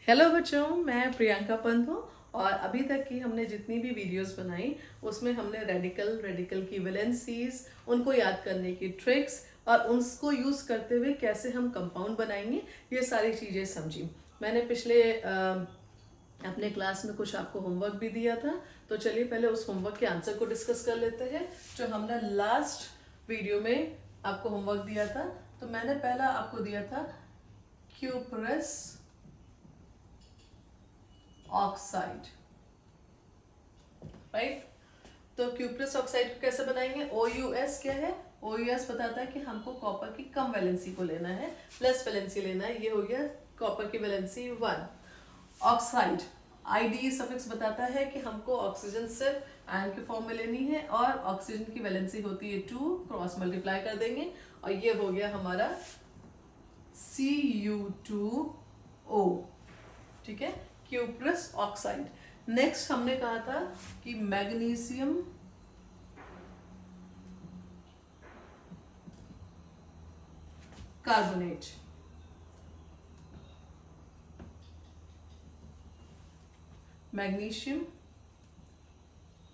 Hello बच्चों, मैं प्रियंका पंत हूँ। और अभी तक की हमने जितनी भी वीडियोस बनाई उसमें हमने रेडिकल की वैलेंसीज, उनको याद करने की ट्रिक्स और उसको यूज़ करते हुए कैसे हम कंपाउंड बनाएंगे, ये सारी चीज़ें समझी। मैंने पिछले अपने क्लास में कुछ आपको होमवर्क भी दिया था, तो चलिए पहले उस होमवर्क के आंसर को डिस्कस कर लेते हैं जो हमने लास्ट वीडियो में आपको होमवर्क दिया था। तो मैंने पहला आपको दिया था क्यूप्रस ऑक्साइड, राइट। तो क्यूप्रस ऑक्साइड को कैसे बनाएंगे? OUS क्या है? OUS बताता है कि हमको कॉपर की कम वैलेंसी को लेना है, प्लस वैलेंसी लेना है। ये हो गया कॉपर की वैलेंसी 1। ऑक्साइड ID सफिक्स बताता है कि हमको ऑक्सीजन सिर्फ आयन के फॉर्म में लेनी है और ऑक्सीजन की वैलेंसी होती है 2, क्रॉस मल्टीप्लाई कर देंगे और ये हो गया हमारा Cu2O, ठीक है, क्यूप्रस ऑक्साइड। नेक्स्ट हमने कहा था कि मैग्नीशियम कार्बोनेट, मैग्नीशियम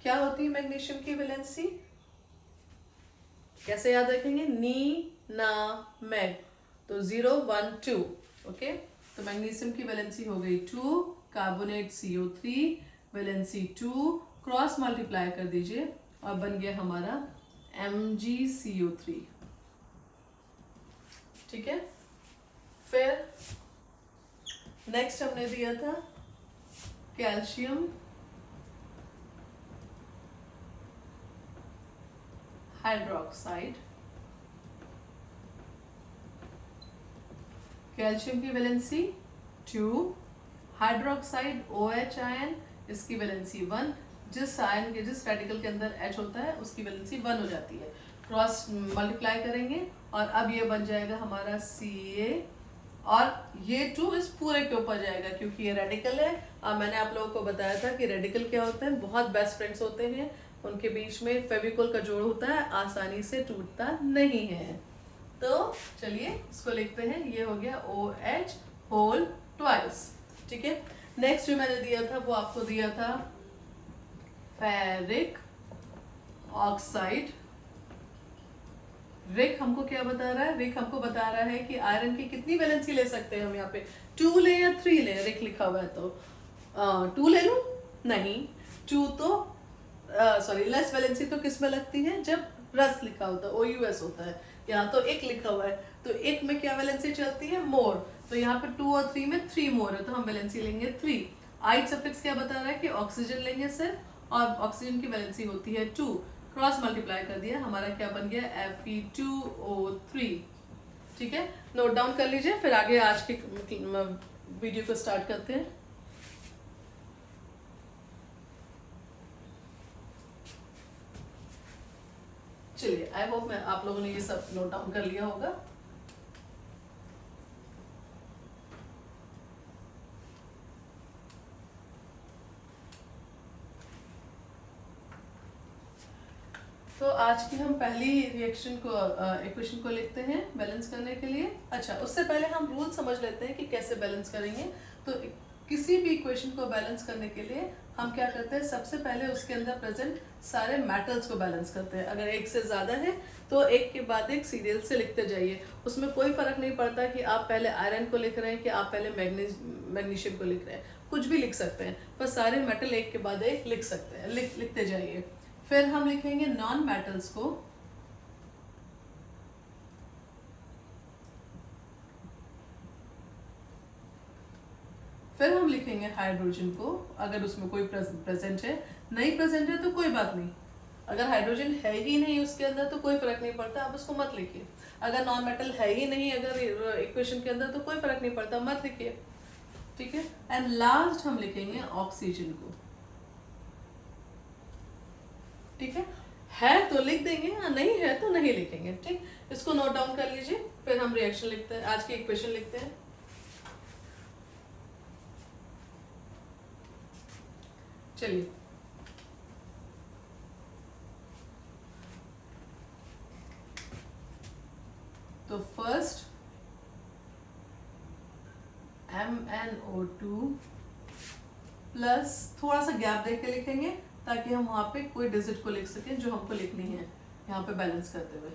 क्या होती है? मैग्नीशियम की वैलेंसी कैसे याद रखेंगे? ना मैग, तो 0 1 2, ओके। तो मैग्नीशियम की वैलेंसी हो गई 2, carbonate CO3 valency 2, cross multiply कर दीजिए और बन गया हमारा MgCO3, ठीक है। फिर नेक्स्ट हमने दिया था कैल्शियम हाइड्रोक्साइड। कैल्शियम की वैलेंसी 2, हाइड्रोक्साइड OH आयन, इसकी वैलेंसी 1। जिस आयन के जिस रेडिकल के अंदर H होता है उसकी वैलेंसी 1 हो जाती है। क्रॉस मल्टीप्लाई करेंगे और अब ये बन जाएगा हमारा Ca और ये 2 इस पूरे के ऊपर जाएगा क्योंकि ये रेडिकल है। मैंने आप लोगों को बताया था कि रेडिकल क्या होते हैं, बहुत बेस्ट फ्रेंड्स होते हैं, उनके बीच में फेविकोल का जोड़ होता है, आसानी से टूटता नहीं है। तो चलिए इसको लिखते हैं, ये हो गया OH होल ट्वाइस, ठीक है। नेक्स्ट जो मैंने दिया था वो आपको दिया था फेरिक ऑक्साइड। रिक हमको क्या बता रहा है? रिक हमको बता रहा है कि आयरन की कितनी वैलेंसी ले सकते हैं हम यहाँ पे, 2 ले या 3 ले। रिक लिखा हुआ है तो 2 ले लूं? नहीं, 2 तो सॉरी लेस वैलेंसी तो किस में लगती है? जब रस लिखा होता है, OUS होता है। यहाँ तो एक लिखा हुआ है तो एक में क्या वैलेंसी चलती है? मोर। तो यहाँ पे 2 और 3 में 3 मोर है तो हम वैलेंसी लेंगे 3। आइड सफिक्स क्या बता रहा है कि ऑक्सीजन लेंगे सिर्फ और ऑक्सीजन की वैलेंसी होती है 2, क्रॉस मल्टीप्लाई कर दिया, हमारा क्या बन गया? Fe2O3, ठीक है। नोट डाउन कर लीजिए, फिर आगे आज के वीडियो को स्टार्ट करते हैं। चलिए, आई होप मैं आप लोगों ने ये सब नोट डाउन कर लिया होगा। तो आज की हम पहली रिएक्शन को इक्वेशन को लिखते हैं बैलेंस करने के लिए। अच्छा, उससे पहले हम रूल समझ लेते हैं कि कैसे बैलेंस करेंगे। तो किसी भी इक्वेशन को बैलेंस करने के लिए हम क्या करते हैं? सबसे पहले उसके अंदर प्रेजेंट सारे मेटल्स को बैलेंस करते हैं। अगर एक से ज़्यादा है तो एक के बाद एक सीरियल से लिखते जाइए। उसमें कोई फर्क नहीं पड़ता कि आप पहले आयरन को लिख रहे हैं कि आप पहले मैग्नीशियम को लिख रहे हैं, कुछ भी लिख सकते हैं, पर सारे मेटल एक के बाद एक लिख सकते हैं, लिखते जाइए। फिर हम लिखेंगे नॉन मेटल्स को, फिर हम लिखेंगे हाइड्रोजन को अगर उसमें कोई प्रेजेंट है। नहीं प्रेजेंट है तो कोई बात नहीं, अगर हाइड्रोजन है ही नहीं उसके अंदर तो कोई फर्क नहीं पड़ता, आप उसको मत लिखिए। अगर नॉन मेटल है ही नहीं अगर इक्वेशन के अंदर तो कोई फर्क नहीं पड़ता, मत लिखिए, ठीक है। एंड लास्ट हम लिखेंगे ऑक्सीजन को, ठीक है तो लिख देंगे, नहीं है तो नहीं लिखेंगे, ठीक। इसको नोट डाउन कर लीजिए, फिर हम रिएक्शन लिखते हैं, आज की इक्वेशन लिखते हैं। चलिए, तो फर्स्ट NO2 प्लस थोड़ा सा गैप दे के लिखेंगे ताकि हम वहां पे कोई डिजिट को लिख सकें जो हमको लिखनी है यहाँ पे बैलेंस करते हुए।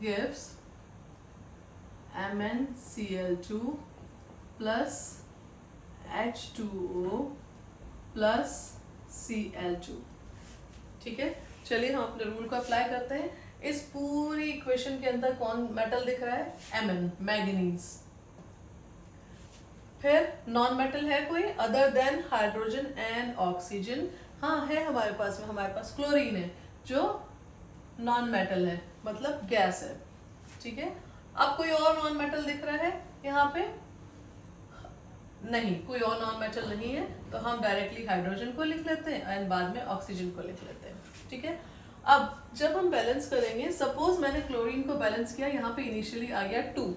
Gives MnCl2 plus H2O plus Cl2। ठीक है, चलिए हम अपने रूल को अप्लाई करते हैं। इस पूरी इक्वेशन के अंदर कौन मेटल दिख रहा है? Mn, manganese. फिर नॉन मेटल है कोई other than hydrogen and oxygen? हाँ है हमारे पास में, हमारे पास क्लोरीन है जो नॉन मेटल है, मतलब गैस है। ठीक है, अब कोई और नॉन मेटल दिख रहा है यहाँ पे? नहीं, कोई और नॉन मेटल नहीं है, तो हम डायरेक्टली हाइड्रोजन को लिख लेते हैं एंड बाद में ऑक्सीजन को लिख लेते हैं। ठीक है, अब जब हम बैलेंस करेंगे, सपोज मैंने क्लोरीन को बैलेंस किया, यहाँ पे इनिशियली आ गया 2,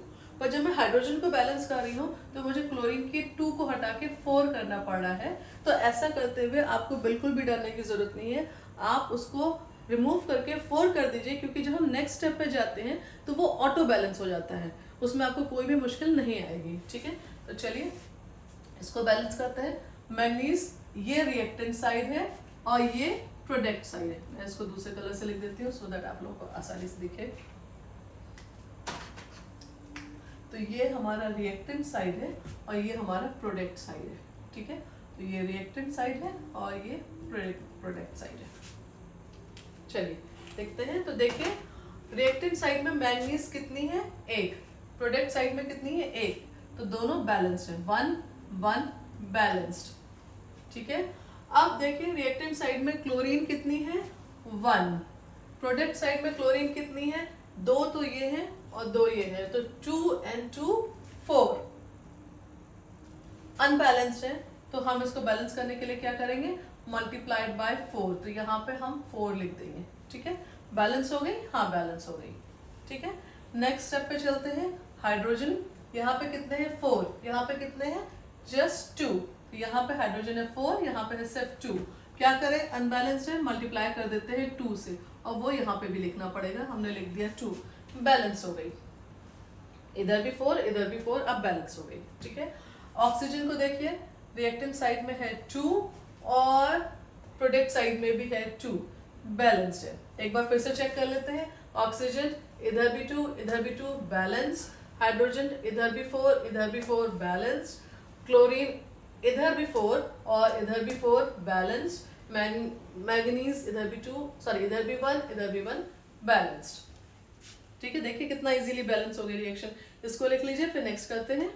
पर जब मैं हाइड्रोजन को बैलेंस कर रही हूँ तो मुझे क्लोरीन के 2 को हटा के 4 करना पड़ रहा है। तो ऐसा करते हुए आपको बिल्कुल भी डरने की जरूरत नहीं है, आप उसको रिमूव करके 4 कर दीजिए, क्योंकि जब हम नेक्स्ट स्टेप पे जाते हैं तो वो ऑटो बैलेंस हो जाता है, उसमें आपको कोई भी मुश्किल नहीं आएगी। ठीक है, तो चलिए इसको बैलेंस करते हैं। मैंगनीज ये रिएक्टेंट साइड है और ये प्रोडक्ट साइड है। मैं इसको दूसरे कलर से लिख देती हूँ सो दैट आप लोगों को आसानी से दिखे। तो ये हमारा रिएक्टेंट साइड है और ये हमारा प्रोडक्ट साइड है। ठीक है, तो ये रिएक्टेंट साइड है और ये प्रोडक्ट साइड है। चलिए देखते हैं। तो देखिए रिएक्टेंट साइड में मैंगनीज कितनी है? 1। प्रोडक्ट साइड में कितनी है? 1। तो दोनों बैलेंस्ड है, 1 1 बैलेंस्ड। ठीक है, अब देखिए रिएक्टेंट साइड में क्लोरीन कितनी है? 1। प्रोडक्ट साइड में क्लोरीन कितनी है? 2 तो ये है और 2 ये है, तो 2 and 2 4। अनबैलेंस्ड है, तो हम इसको बैलेंस करने के लिए क्या करेंगे? Multiplied by 4। तो यहाँ पे हम 4 लिख देंगे। ठीक है, बैलेंस हो गई? हाँ बैलेंस हो गई। ठीक है, नेक्स्ट स्टेप पे चलते हैं। हाइड्रोजन यहाँ पे कितने हैं? 4। यहाँ पे कितने हैं? जस्ट 2। यहाँ पे हाइड्रोजन है 4, यहाँ पे है सिर्फ 2। क्या करें? अनबैलेंस्ड है, मल्टीप्लाई कर देते हैं 2 से, और वो यहाँ पे भी लिखना पड़ेगा। हमने लिख दिया 2, बैलेंस हो गई। इधर भी 4, इधर भी 4, अब बैलेंस हो गई। ठीक है, ऑक्सीजन को देखिए, रिएक्टेंट साइड में है 2 और प्रोडक्ट साइड में भी है 2, बैलेंस्ड है। एक बार फिर से चेक कर लेते हैं। ऑक्सीजन इधर भी 2, इधर भी 2, बैलेंस। हाइड्रोजन इधर भी 4, इधर भी 4, बैलेंस। क्लोरीन इधर भी 4 और इधर भी 4, बैलेंस। मैंगनीज इधर भी 2, सॉरी इधर भी 1, इधर भी 1, बैलेंस्ड। ठीक है, देखिए कितना इजीली बैलेंस हो गई रिएक्शन। इसको लिख लीजिए, फिर नेक्स्ट करते हैं।